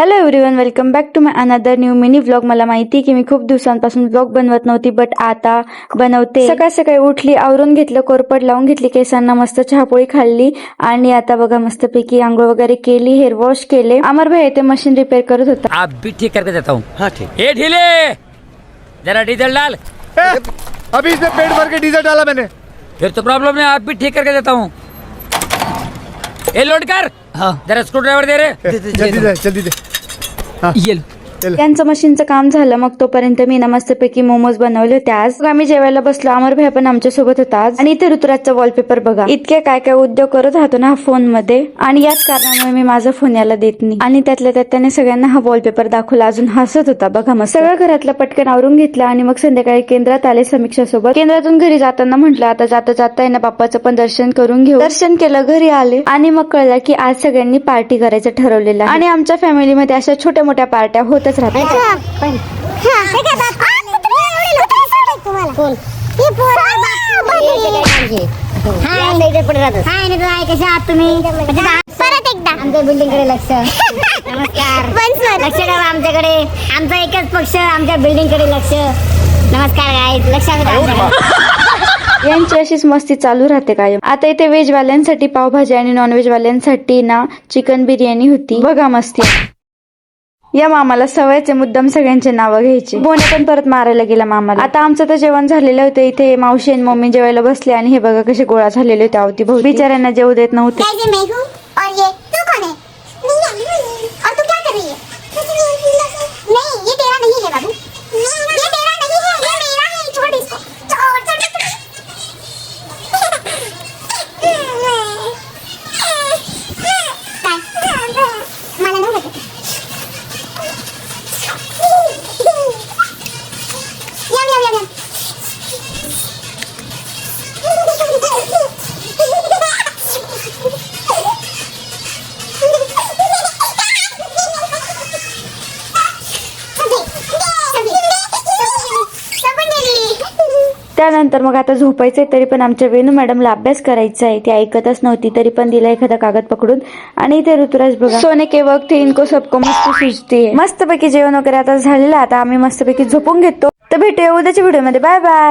Hello everyone, welcome back to my another new mini vlog. मला माहिती की मी खूप दिवसांपासून व्लॉग बनवत नव्हती, बट आता बनवते। सकाळ सकाळी उठली, आवरून घेतलं, कोरपड लावून घेतली, केसांना मस्त चहापोळी खाल्ली आणि आता बघा मस्तपैकी आंघोळ वगैरे केली, हेअर वॉश केले। अमर भाई ते मशीन रिपेयर करत होता। आप भी ठीक करके देता हूँ। हाँ ठीक। ए ढीले, जरा डीजल डाल। अभी इसमें पेट भर के डीजल डाला मैंने। फिर तो प्रॉब्लम नहीं, आप भी ठीक करके देता हूँ। ए लोड कर। हाँ जरा स्क्रू ड्राइवर दे रे। जल्दी दे। हाँ। ये लो। त्यांचं मशीनचं काम झालं, मग तोपर्यंत मी ना मस्तपैकी मोमोज बनवले होते। आज आम्ही जेवायला बसलो, अमर भाई पण आमच्या सोबत होता आज। आणि इथे ऋतुराजचा वॉलपेपर बघा, इतके काय काय उद्योग करत राहतो ना हा फोन मध्ये, आणि याच कारणामुळे मी माझा फोन याला देत नाही। आणि त्यातल्या त्यात त्याने सगळ्यांना हा वॉलपेपर दाखवला, अजून हसत होता बघा मस्त। सगळं घरातलं पटकन आवरून घेतलं आणि मग संध्याकाळी केंद्रात आले समीक्षा सोबत। केंद्रातून घरी जाताना म्हटलं आता जाता जाता ना बाप्पाचं पण दर्शन करून घेऊ। दर्शन केलं, घरी आले आणि मग कळलं की आज सगळ्यांनी पार्टी करायचं ठरवलेलं आहे। आणि आमच्या फॅमिलीमध्ये अशा छोट्या मोठ्या पार्ट्या होतच राहतात। आमच्या बिल्डिंग कडे लक्ष। नमस्कार, लक्ष ठेवा आमच्याकडे। आमचा एकच पक्ष, आमच्या बिल्डिंग कडे लक्ष। नमस्कार गाईज, लक्षात ठेवा। यांची अशीच मस्ती चालू राहते कायम। आता इथे व्हेज वाल्यांसाठी पावभाजी आणि नॉन व्हेज वाल्यांसाठी ना चिकन बिर्याणी होती बघा मस्ती। या मामाला सवयचे मुद्दाम सगळ्यांचे नावं घ्यायचे। बोने पण परत मारायला गेला मामाला। आता आमचं तर जेवण झालेलं होतं, इथे मावशी आणि मम्मी जेवायला बसले आणि हे बघा कसे गोळा झालेले होते अवती भोवती, बिचाऱ्यांना जेवू देत नव्हते। और ये तू कौन है? और तू क्या कर रही है? नहीं, ये तेरा नहीं है बाबू, ये तेरा नहीं है, ये मेरा है। छोड़ इसको, छोड़ छोड़ छोड़। मला नाही लागत। Yum yum yum. त्यानंतर मग आता झोपायचंय, तरी पण आमच्या वेणू मॅडमला अभ्यास करायचा आहे, ती ऐकतच नव्हती। तरी पण दिला एखादा कागद पकडून। आणि इथे ऋतुराज बघा, सोने के वक्त इनको सबको मस्त सुचती है। मस्तपैकी जेवण वगैरे आता झालेलं, आता आम्ही मस्तपैकी झोपून घेतो। तर भेटूया उद्याच्या व्हिडिओ मध्ये, बाय बाय।